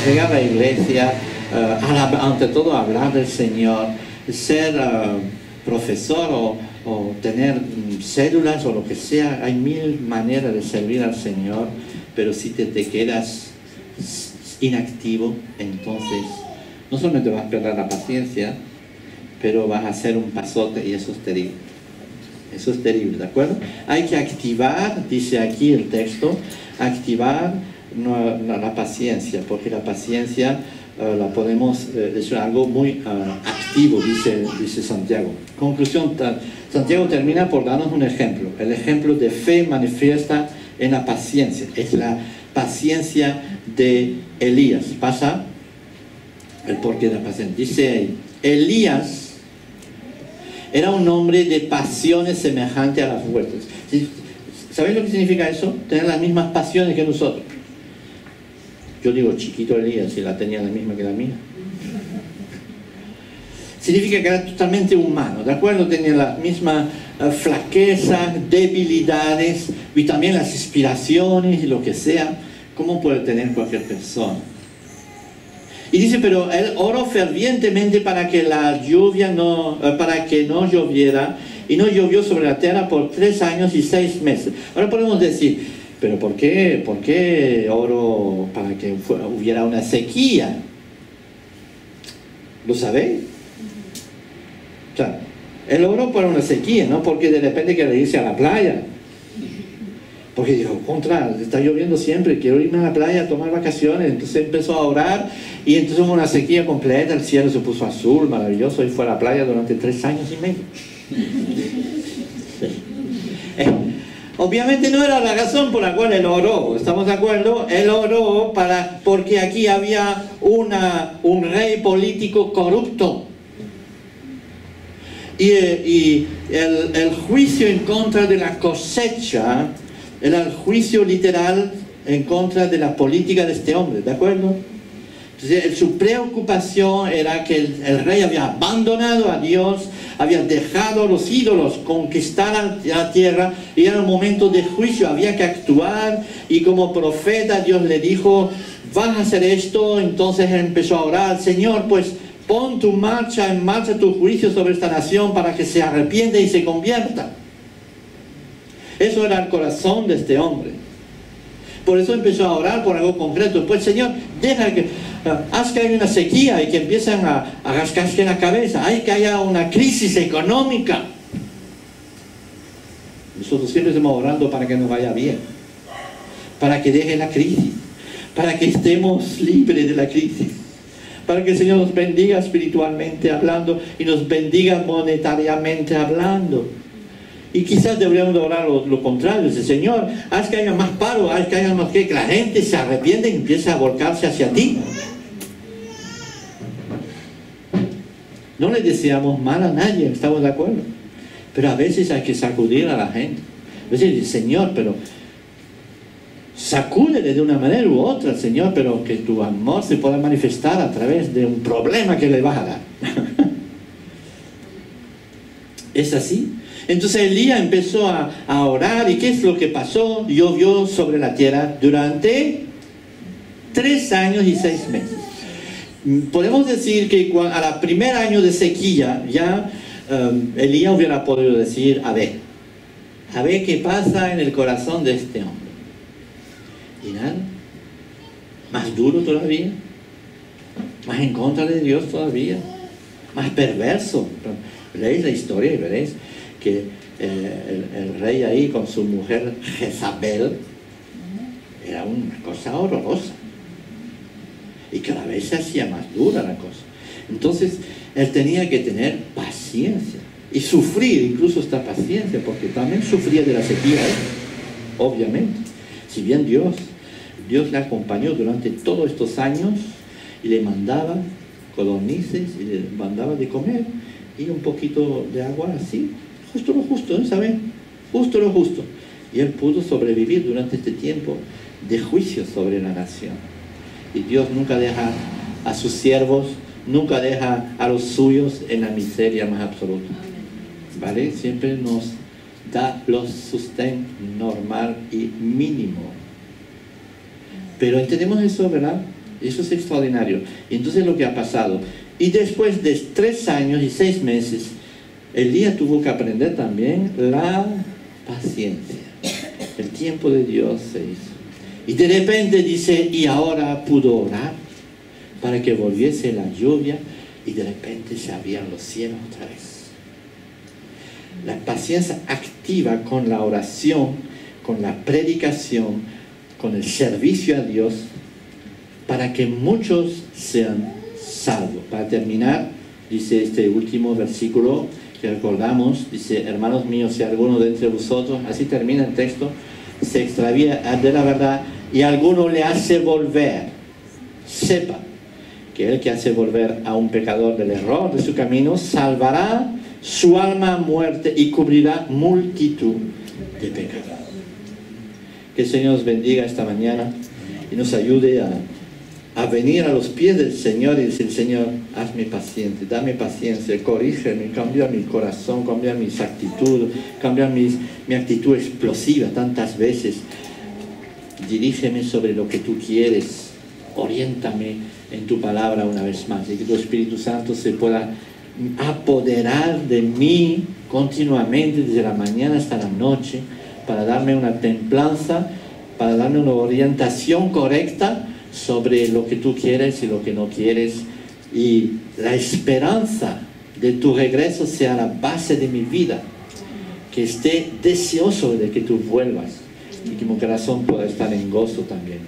[SPEAKER 2] llegar a la iglesia, ante todo hablar del Señor, ser profesor o tener cédulas o lo que sea. Hay mil maneras de servir al Señor, pero si te quedas inactivo, entonces no solamente vas a perder la paciencia, pero vas a hacer un pasote y eso es terrible. Eso es terrible, ¿de acuerdo? Hay que activar, dice aquí el texto, activar la paciencia, porque la paciencia la podemos, es algo muy activo, dice Santiago. Conclusión, Santiago termina por darnos un ejemplo. El ejemplo de fe manifiesta en la paciencia. Es la paciencia de Elías. Pasa el porqué de la paciencia. Dice ahí, Elías era un hombre de pasiones semejantes a las vuestras. ¿Sabéis lo que significa eso? Tener las mismas pasiones que nosotros. Yo digo, chiquito Elías, si la tenía la misma que la mía. Significa que era totalmente humano, ¿de acuerdo? Tenía las mismas flaquezas, debilidades y también las inspiraciones y lo que sea, como puede tener cualquier persona. Y dice, pero él oró fervientemente para que la lluvia para que no lloviera, y no llovió sobre la tierra por 3 años y 6 meses. Ahora podemos decir, pero ¿por qué oró para que hubiera una sequía? ¿Lo sabéis? O sea, él oró por una sequía, no porque de repente quiere irse a la playa. Porque dijo, está lloviendo siempre, quiero irme a la playa a tomar vacaciones. Entonces empezó a orar y entonces hubo una sequía completa, el cielo se puso azul, maravilloso, y fue a la playa durante 3 años y medio. Obviamente no era la razón por la cual él oró, ¿estamos de acuerdo? Él oró porque aquí había un rey político corrupto. Y el juicio en contra de la cosecha era el juicio literal en contra de la política de este hombre, ¿de acuerdo? Entonces, su preocupación era que el rey había abandonado a Dios, había dejado a los ídolos conquistar la tierra, y era un momento de juicio, había que actuar, y como profeta Dios le dijo, vas a hacer esto. Entonces él empezó a orar, Señor, pues pon en marcha tu juicio sobre esta nación para que se arrepiente y se convierta. Eso era el corazón de este hombre. Por eso empezó a orar por algo concreto. Pues Señor, haz que haya una sequía y que empiecen a rascarse la cabeza. Hay que haya una crisis económica. Nosotros siempre estamos orando para que nos vaya bien, para que deje la crisis, para que estemos libres de la crisis, para que el Señor nos bendiga espiritualmente hablando y nos bendiga monetariamente hablando. Y quizás deberíamos orar lo contrario, dice, Señor, haz que haya más paro, haz que haya más que la gente se arrepiente y empiece a volcarse hacia ti. No le deseamos mal a nadie, estamos de acuerdo. Pero a veces hay que sacudir a la gente. A veces dice, Señor, pero sacúdele de una manera u otra, Señor, pero que tu amor se pueda manifestar a través de un problema que le vas a dar. ¿Es así? Entonces Elías empezó a orar. ¿Y qué es lo que pasó? Llovió sobre la tierra durante 3 años y 6 meses. Podemos decir que al primer año de sequía ya Elías hubiera podido decir, a ver qué pasa en el corazón de este hombre. Y nada, más duro todavía, más en contra de Dios todavía, más perverso. Leéis la historia y veréis que el rey ahí con su mujer Jezabel era una cosa horrorosa. Y cada vez se hacía más dura la cosa. Entonces, él tenía que tener paciencia. Y sufrir incluso esta paciencia, porque también sufría de la sequía, obviamente. Si bien Dios le acompañó durante todos estos años y le mandaba codornices y le mandaba de comer y un poquito de agua así, justo lo justo, ¿saben? Justo lo justo. Y él pudo sobrevivir durante este tiempo de juicio sobre la nación. Y Dios nunca deja a sus siervos, nunca deja a los suyos en la miseria más absoluta. ¿Vale? Siempre nos da los sustento normal y mínimo. Pero entendemos eso, ¿verdad? Eso es extraordinario. Y entonces lo que ha pasado. Y después de 3 años y 6 meses, Elías tuvo que aprender también la paciencia. El tiempo de Dios se hizo. Y de repente dice, y ahora pudo orar para que volviese la lluvia, y de repente se abrían los cielos otra vez. La paciencia activa con la oración, con la predicación, con el servicio a Dios, para que muchos sean salvos. Para terminar, dice este último versículo que recordamos, dice, hermanos míos, si alguno de entre vosotros, así termina el texto, se extravía de la verdad y alguno le hace volver, sepa que el que hace volver a un pecador del error de su camino salvará su alma a muerte y cubrirá multitud de pecados. Que el Señor nos bendiga esta mañana y nos ayude a venir a los pies del Señor y decir, Señor, hazme paciente, dame paciencia, corrígeme, cambia mi corazón, cambia mis actitudes, cambia mi actitud explosiva tantas veces. Dirígeme sobre lo que tú quieres, oriéntame en tu palabra una vez más, y que tu Espíritu Santo se pueda apoderar de mí continuamente desde la mañana hasta la noche, para darme una templanza, para darme una orientación correcta sobre lo que tú quieres y lo que no quieres, y la esperanza de tu regreso sea la base de mi vida, que esté deseoso de que tú vuelvas y que mi corazón pueda estar en gozo también.